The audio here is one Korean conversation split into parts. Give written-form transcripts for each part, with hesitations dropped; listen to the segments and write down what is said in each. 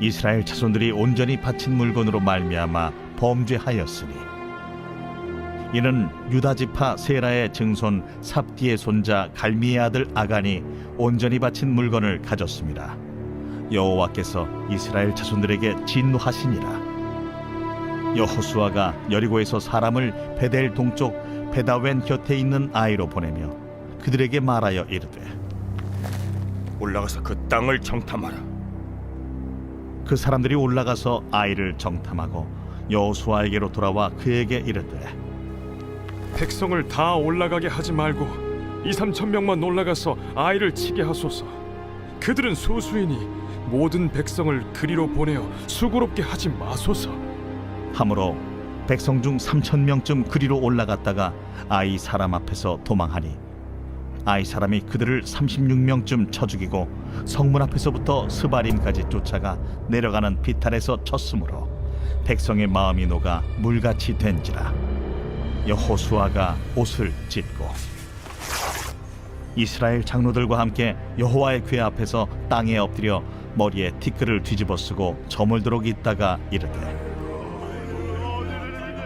이스라엘 자손들이 온전히 바친 물건으로 말미암아 범죄하였으니 이는 유다 지파 세라의 증손 삽디의 손자 갈미의 아들 아간이 온전히 바친 물건을 가졌습니다. 여호와께서 이스라엘 자손들에게 진노하시니라. 여호수아가 여리고에서 사람을 베델 동쪽 베다웬 곁에 있는 아이로 보내며 그들에게 말하여 이르되 올라가서 그 땅을 정탐하라. 그 사람들이 올라가서 아이를 정탐하고 여호수아에게로 돌아와 그에게 이르되 백성을 다 올라가게 하지 말고 2-3천 명만 올라가서 아이를 치게 하소서. 그들은 소수이니 모든 백성을 그리로 보내어 수고롭게 하지 마소서. 함으로 백성 중 3,000명쯤 그리로 올라갔다가 아이 사람 앞에서 도망하니 아이 사람이 그들을 36명쯤 쳐 죽이고 성문 앞에서부터 스바림까지 쫓아가 내려가는 비탈에서 쳤으므로 백성의 마음이 녹아 물같이 된지라. 여호수아가 옷을 찢고 이스라엘 장로들과 함께 여호와의 궤 앞에서 땅에 엎드려 머리에 티끌을 뒤집어 쓰고 저물도록 있다가 이르되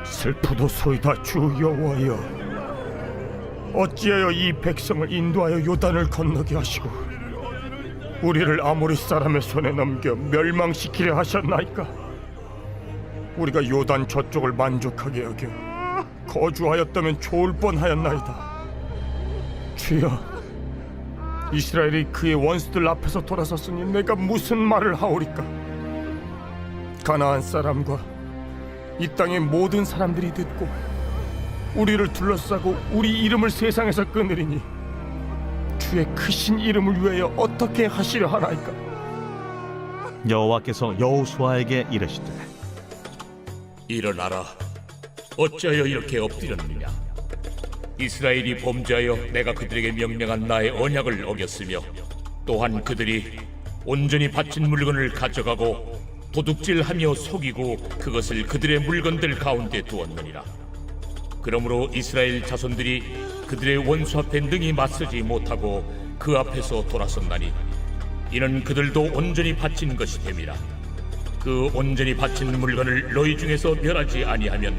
슬프도소이다 주 여호와여, 어찌하여 이 백성을 인도하여 요단을 건너게 하시고 우리를 아모리 사람의 손에 넘겨 멸망시키려 하셨나이까? 우리가 요단 저쪽을 만족하게 여겨 거주하였다면 좋을 뻔하였나이다. 주여, 이스라엘이 그의 원수들 앞에서 돌아섰으니 내가 무슨 말을 하오리까? 가나안 사람과 이 땅의 모든 사람들이 듣고 우리를 둘러싸고 우리 이름을 세상에서 끊으리니 주의 크신 이름을 위하여 어떻게 하시려 하나이까? 여호와께서 여호수아에게 이르시되 일어나라. 어찌하여 이렇게 엎드렸느냐? 이스라엘이 범죄하여 내가 그들에게 명령한 나의 언약을 어겼으며 또한 그들이 온전히 바친 물건을 가져가고 도둑질하며 속이고 그것을 그들의 물건들 가운데 두었느니라. 그러므로 이스라엘 자손들이 그들의 원수 앞에 능히 맞서지 못하고 그 앞에서 돌아섰나니 이는 그들도 온전히 바친 것이 됨이라. 그 온전히 바친 물건을 너희 중에서 멸하지 아니하면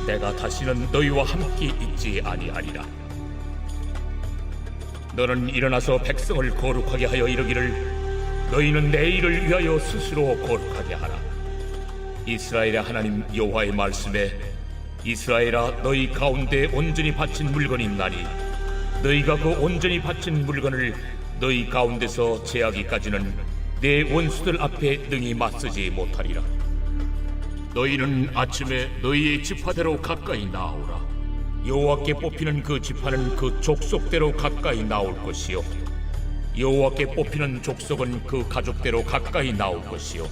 내가 다시는 너희와 함께 있지 아니하리라. 너는 일어나서 백성을 거룩하게 하여 이르기를 너희는 내 일을 위하여 스스로 거룩하게 하라. 이스라엘의 하나님 여호와의 말씀에 이스라엘아, 너희 가운데 온전히 바친 물건이 있나니 너희가 그 온전히 바친 물건을 너희 가운데서 제하기까지는 내 원수들 앞에 능히 맞서지 못하리라. 너희는 아침에 너희의 지파대로 가까이 나오라. 여호와께 뽑히는 그 지파는 그 족속대로 가까이 나올 것이요 여호와께 뽑히는 족속은 그 가족대로 가까이 나올 것이요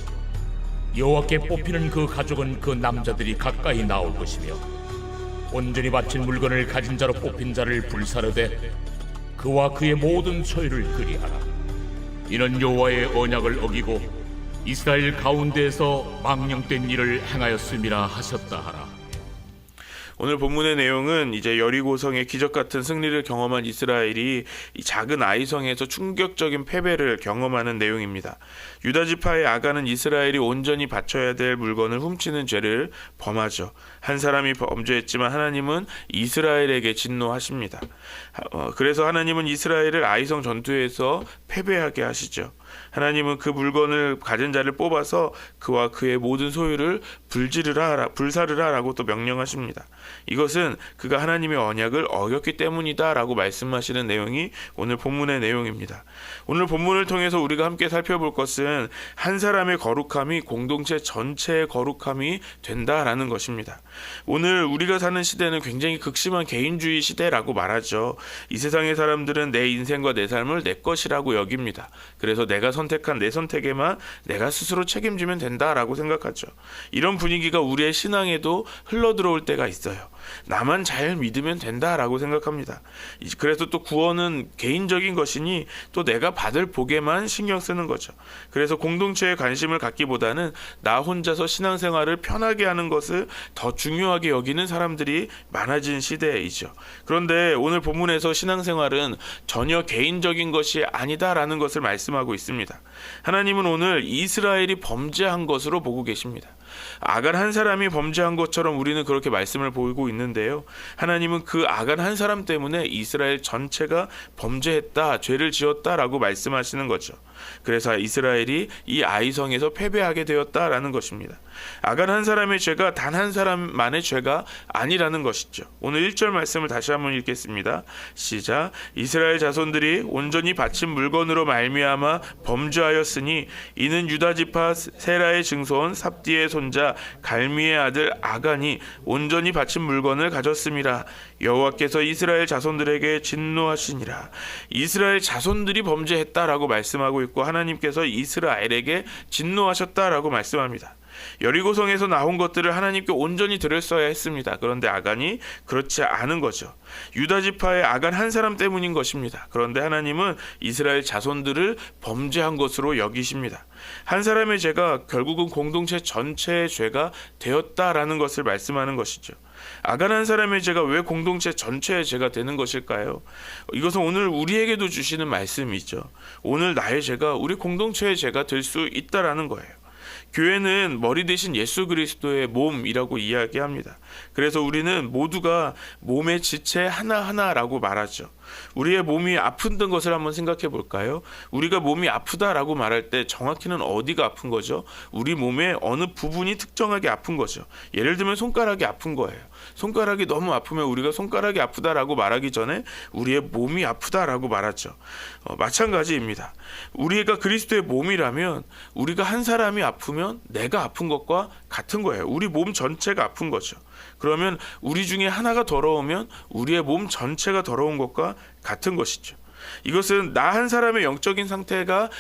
여호와께 뽑히는 그 가족은 그 남자들이 가까이 나올 것이며 온전히 바친 물건을 가진 자로 뽑힌 자를 불사르되 그와 그의 모든 소유를 그리하라. 이는 여호와의 언약을 어기고 이스라엘 가운데에서 망령된 일을 행하였음이라 하셨다 하라. 오늘 본문의 내용은 이제 여리고성의 기적 같은 승리를 경험한 이스라엘이 이 작은 아이성에서 충격적인 패배를 경험하는 내용입니다. 유다 지파의 아간은 이스라엘이 온전히 바쳐야 될 물건을 훔치는 죄를 범하죠. 한 사람이 범죄했지만 하나님은 이스라엘에게 진노하십니다. 그래서 하나님은 이스라엘을 아이성 전투에서 패배하게 하시죠. 하나님은 그 물건을 가진 자를 뽑아서 그와 그의 모든 소유를 불사르라 라고 또 명령하십니다. 이것은 그가 하나님의 언약을 어겼기 때문이다 라고 말씀하시는 내용이 오늘 본문의 내용입니다. 오늘 본문을 통해서 우리가 함께 살펴볼 것은 한 사람의 거룩함이 공동체 전체의 거룩함이 된다라는 것입니다. 오늘 우리가 사는 시대는 굉장히 극심한 개인주의 시대라고 말하죠. 이 세상의 사람들은 내 인생과 내 삶을 내 것이라고 여깁니다. 그래서 내가 선택한 내 선택에만 내가 스스로 책임지면 된다라고 생각하죠. 이런 분위기가 우리의 신앙에도 흘러들어올 때가 있어요. 나만 잘 믿으면 된다라고 생각합니다. 그래서 또 구원은 개인적인 것이니 또 내가 받을 복에만 신경 쓰는 거죠. 그래서 공동체에 관심을 갖기보다는 나 혼자서 신앙생활을 편하게 하는 것을 더 중요하게 여기는 사람들이 많아진 시대이죠. 그런데 오늘 본문에서 신앙생활은 전혀 개인적인 것이 아니다라는 것을 말씀하고 있습니다. 하나님은 오늘 이스라엘이 범죄한 것으로 보고 계십니다. 아간 한 사람이 범죄한 것처럼 우리는 그렇게 말씀을 보이고 있는데요. 하나님은 그 아간 한 사람 때문에 이스라엘 전체가 범죄했다, 죄를 지었다라고 말씀하시는 거죠. 그래서 이스라엘이 이 아이성에서 패배하게 되었다라는 것입니다. 아간 한 사람의 죄가 단 한 사람만의 죄가 아니라는 것이죠. 오늘 1절 말씀을 다시 한번 읽겠습니다. 시작. 이스라엘 자손들이 온전히 바친 물건으로 말미암아 범죄하였으니 이는 유다 지파 세라의 증손 삽디의 손자 갈미의 아들 아간이 온전히 바친 물건을 가졌음이라. 여호와께서 이스라엘 자손들에게 진노하시니라. 이스라엘 자손들이 범죄했다라고 말씀하고 있고 하나님께서 이스라엘에게 진노하셨다라고 말씀합니다. 여리고성에서 나온 것들을 하나님께 온전히 드렸어야 했습니다. 그런데 아간이 그렇지 않은 거죠. 유다 지파의 아간 한 사람 때문인 것입니다. 그런데 하나님은 이스라엘 자손들을 범죄한 것으로 여기십니다. 한 사람의 죄가 결국은 공동체 전체의 죄가 되었다라는 것을 말씀하는 것이죠. 아간 한 사람의 죄가 왜 공동체 전체의 죄가 되는 것일까요? 이것은 오늘 우리에게도 주시는 말씀이죠. 오늘 나의 죄가 우리 공동체의 죄가 될 수 있다라는 거예요. 교회는 머리 대신 예수 그리스도의 몸이라고 이야기합니다. 그래서 우리는 모두가 몸의 지체 하나하나라고 말하죠. 우리의 몸이 아픈 것을 한번 생각해 볼까요? 우리가 몸이 아프다라고 말할 때 정확히는 어디가 아픈 거죠? 우리 몸의 어느 부분이 특정하게 아픈 거죠. 예를 들면 손가락이 아픈 거예요. 손가락이 너무 아프면 우리가 손가락이 아프다라고 말하기 전에 우리의 몸이 아프다라고 말하죠. 마찬가지입니다. 우리가 그리스도의 몸이라면 우리가 한 사람이 아프면 내가 아픈 것과 같은 거예요. 우리 몸 전체가 아픈 거죠. 그러면 우리 중에 하나가 더러우면 우리의 몸 전체가 더러운 것과 같은 것이죠. 이것은 나 한 사람의 영적인 상태가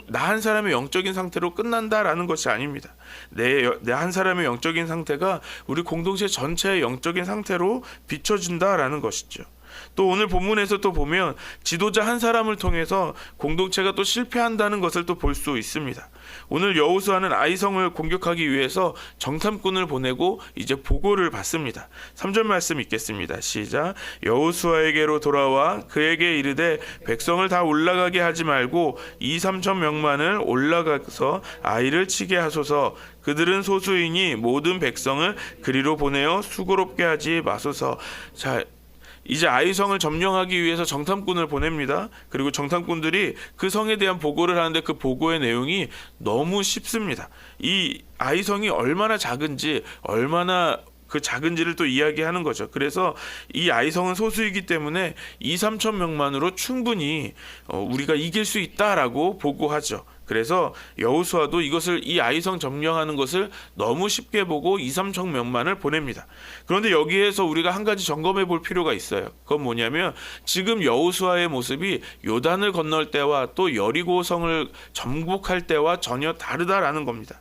나 한 사람의 영적인 상태로 끝난다라는 것이 아닙니다. 내 한 사람의 영적인 상태가 우리 공동체 전체의 영적인 상태로 비춰진다라는 것이죠. 또 오늘 본문에서 또 보면 지도자 한 사람을 통해서 공동체가 또 실패한다는 것을 또 볼 수 있습니다. 오늘 여호수아는 아이성을 공격하기 위해서 정탐꾼을 보내고 이제 보고를 받습니다. 3절 말씀 읽겠습니다. 시작. 여호수아에게로 돌아와 그에게 이르되 백성을 다 올라가게 하지 말고 2-3천 명만을 올라가서 아이를 치게 하소서. 그들은 소수이니 모든 백성을 그리로 보내어 수고롭게 하지 마소서. 자, 이제 아이성을 점령하기 위해서 정탐꾼을 보냅니다. 그리고 정탐꾼들이 그 성에 대한 보고를 하는데 그 보고의 내용이 너무 쉽습니다. 이 아이성이 얼마나 작은지, 얼마나 그 작은지를 또 이야기하는 거죠. 그래서 이 아이성은 소수이기 때문에 2-3천 명만으로 충분히 우리가 이길 수 있다라고 보고하죠. 그래서 여호수아도 이 아이성 점령하는 것을 너무 쉽게 보고 2-3천 명만을 보냅니다. 그런데 여기에서 우리가 한 가지 점검해 볼 필요가 있어요. 그건 뭐냐면 지금 여호수아의 모습이 요단을 건널 때와 또 여리고성을 정복할 때와 전혀 다르다라는 겁니다.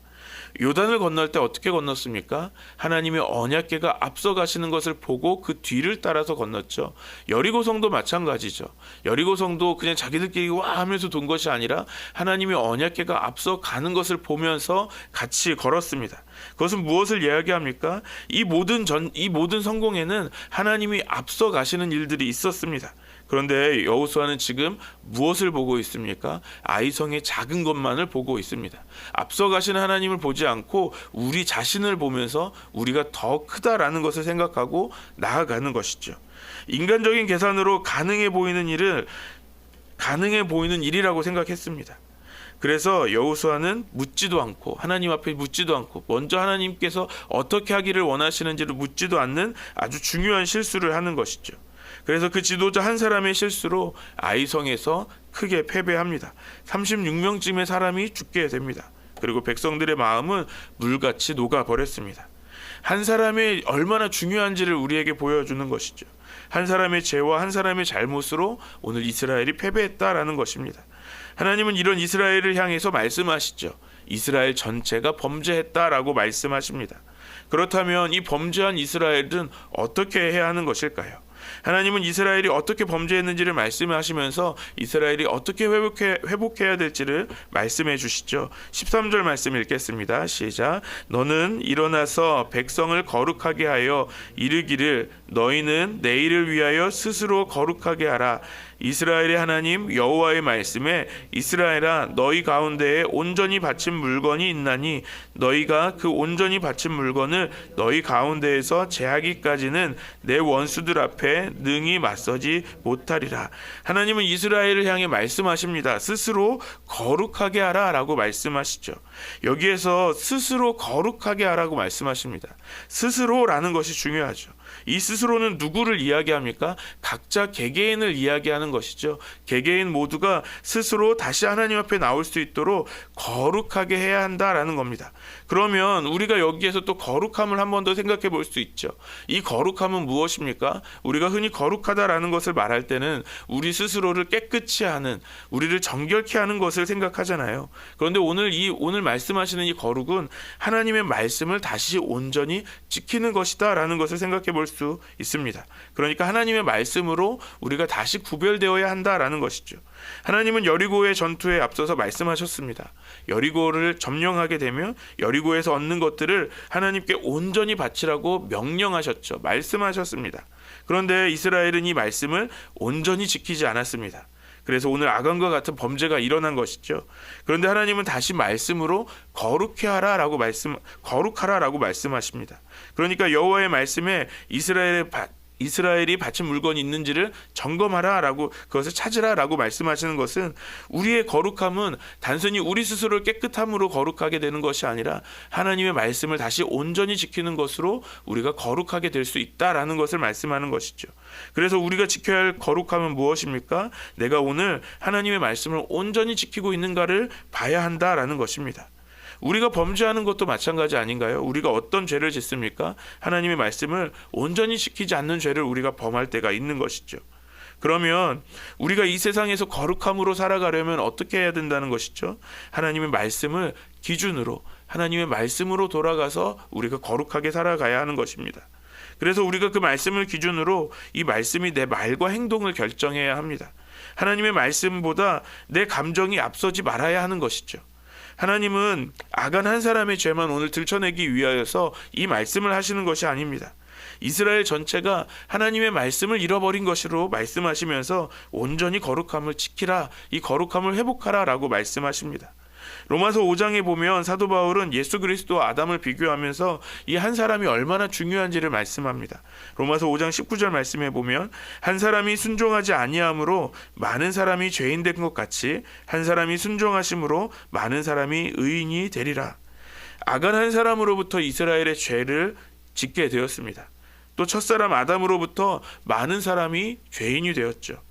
요단을 건널 때 어떻게 건넜습니까? 하나님의 언약궤가 앞서가시는 것을 보고 그 뒤를 따라서 건넜죠. 여리고성도 마찬가지죠. 여리고성도 그냥 자기들끼리 와 하면서 돈 것이 아니라 하나님의 언약궤가 앞서가는 것을 보면서 같이 걸었습니다. 그것은 무엇을 이야기합니까? 이 모든 성공에는 하나님이 앞서가시는 일들이 있었습니다. 그런데 여호수아는 지금 무엇을 보고 있습니까? 아이성의 작은 것만을 보고 있습니다. 앞서가시는 하나님을 보지 않고 우리 자신을 보면서 우리가 더 크다라는 것을 생각하고 나아가는 것이죠. 인간적인 계산으로 가능해 보이는 일이라고 생각했습니다. 그래서 여호수아는 묻지도 않고 하나님 앞에 묻지도 않고 먼저 하나님께서 어떻게 하기를 원하시는지를 묻지도 않는 아주 중요한 실수를 하는 것이죠. 그래서 그 지도자 한 사람의 실수로 아이성에서 크게 패배합니다. 36명쯤의 사람이 죽게 됩니다. 그리고 백성들의 마음은 물같이 녹아버렸습니다. 한 사람의 얼마나 중요한지를 우리에게 보여주는 것이죠. 한 사람의 죄와 한 사람의 잘못으로 오늘 이스라엘이 패배했다라는 것입니다. 하나님은 이런 이스라엘을 향해서 말씀하시죠. 이스라엘 전체가 범죄했다라고 말씀하십니다. 그렇다면 이 범죄한 이스라엘은 어떻게 해야 하는 것일까요? 하나님은 이스라엘이 어떻게 범죄했는지를 말씀하시면서 이스라엘이 어떻게 회복해야 될지를 말씀해 주시죠. 13절 말씀 읽겠습니다. 시작. 너는 일어나서 백성을 거룩하게 하여 이르기를 너희는 내일을 위하여 스스로 거룩하게 하라. 이스라엘의 하나님 여호와의 말씀에 이스라엘아 너희 가운데에 온전히 바친 물건이 있나니 너희가 그 온전히 바친 물건을 너희 가운데에서 제하기까지는 내 원수들 앞에 능히 맞서지 못하리라. 하나님은 이스라엘을 향해 말씀하십니다. 스스로 거룩하게 하라 라고 말씀하시죠. 여기에서 스스로 거룩하게 하라고 말씀하십니다. 스스로라는 것이 중요하죠. 이 스스로는 누구를 이야기합니까? 각자 개개인을 이야기하는 것이죠. 개개인 모두가 스스로 다시 하나님 앞에 나올 수 있도록 거룩하게 해야 한다라는 겁니다. 그러면 우리가 여기에서 또 거룩함을 한 번 더 생각해 볼 수 있죠. 이 거룩함은 무엇입니까? 우리가 흔히 거룩하다라는 것을 말할 때는 우리 스스로를 깨끗이 하는, 우리를 정결케 하는 것을 생각하잖아요. 그런데 오늘 말씀하시는 이 거룩은 하나님의 말씀을 다시 온전히 지키는 것이다라는 것을 생각해 볼 수 있습니다. 그러니까 하나님의 말씀으로 우리가 다시 구별되어야 한다라는 것이죠. 하나님은 여리고의 전투에 앞서서 말씀하셨습니다. 여리고를 점령하게 되면 여리고에서 얻는 것들을 하나님께 온전히 바치라고 명령하셨죠. 말씀하셨습니다. 그런데 이스라엘은 이 말씀을 온전히 지키지 않았습니다. 그래서 오늘 아간과 같은 범죄가 일어난 것이죠. 그런데 하나님은 다시 말씀으로 거룩하라라고 말씀하십니다. 그러니까 여호와의 말씀에 이스라엘이 바친 물건이 있는지를 점검하라라고, 그것을 찾으라라고 말씀하시는 것은 우리의 거룩함은 단순히 우리 스스로를 깨끗함으로 거룩하게 되는 것이 아니라 하나님의 말씀을 다시 온전히 지키는 것으로 우리가 거룩하게 될 수 있다라는 것을 말씀하는 것이죠. 그래서 우리가 지켜야 할 거룩함은 무엇입니까? 내가 오늘 하나님의 말씀을 온전히 지키고 있는가를 봐야 한다라는 것입니다. 우리가 범죄하는 것도 마찬가지 아닌가요? 우리가 어떤 죄를 짓습니까? 하나님의 말씀을 온전히 지키지 않는 죄를 우리가 범할 때가 있는 것이죠. 그러면 우리가 이 세상에서 거룩함으로 살아가려면 어떻게 해야 된다는 것이죠? 하나님의 말씀을 기준으로, 하나님의 말씀으로 돌아가서 우리가 거룩하게 살아가야 하는 것입니다. 그래서 우리가 그 말씀을 기준으로 이 말씀이 내 말과 행동을 결정해야 합니다. 하나님의 말씀보다 내 감정이 앞서지 말아야 하는 것이죠. 하나님은 아간 한 사람의 죄만 오늘 들춰내기 위하여서 이 말씀을 하시는 것이 아닙니다. 이스라엘 전체가 하나님의 말씀을 잃어버린 것으로 말씀하시면서 온전히 거룩함을 지키라, 이 거룩함을 회복하라 라고 말씀하십니다. 로마서 5장에 보면 사도 바울은 예수 그리스도와 아담을 비교하면서 이 한 사람이 얼마나 중요한지를 말씀합니다. 로마서 5장 19절 말씀에 보면 한 사람이 순종하지 아니함으로 많은 사람이 죄인 된 것 같이 한 사람이 순종하심으로 많은 사람이 의인이 되리라. 아간 한 사람으로부터 이스라엘의 죄를 짓게 되었습니다. 또 첫사람 아담으로부터 많은 사람이 죄인이 되었죠.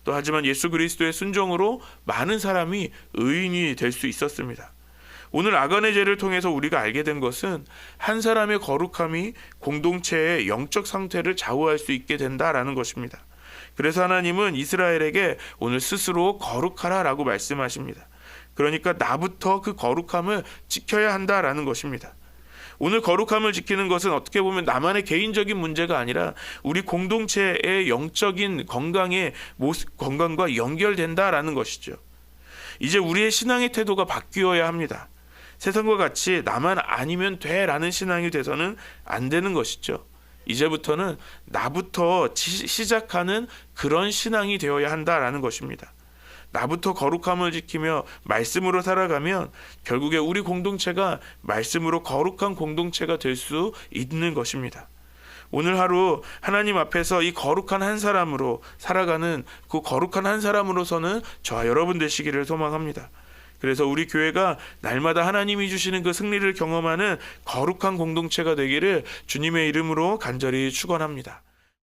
또 하지만 예수 그리스도의 순종으로 많은 사람이 의인이 될 수 있었습니다. 오늘 아간의 죄를 통해서 우리가 알게 된 것은 한 사람의 거룩함이 공동체의 영적 상태를 좌우할 수 있게 된다라는 것입니다. 그래서 하나님은 이스라엘에게 오늘 스스로 거룩하라라고 말씀하십니다. 그러니까 나부터 그 거룩함을 지켜야 한다라는 것입니다. 오늘 거룩함을 지키는 것은 어떻게 보면 나만의 개인적인 문제가 아니라 우리 공동체의 영적인 건강과 연결된다라는 것이죠. 이제 우리의 신앙의 태도가 바뀌어야 합니다. 세상과 같이 나만 아니면 돼라는 신앙이 돼서는 안 되는 것이죠. 이제부터는 나부터 시작하는 그런 신앙이 되어야 한다라는 것입니다. 나부터 거룩함을 지키며 말씀으로 살아가면 결국에 우리 공동체가 말씀으로 거룩한 공동체가 될 수 있는 것입니다. 오늘 하루 하나님 앞에서 이 거룩한 한 사람으로 살아가는 그 거룩한 한 사람으로서는 저와 여러분 되시기를 소망합니다. 그래서 우리 교회가 날마다 하나님이 주시는 그 승리를 경험하는 거룩한 공동체가 되기를 주님의 이름으로 간절히 축원합니다.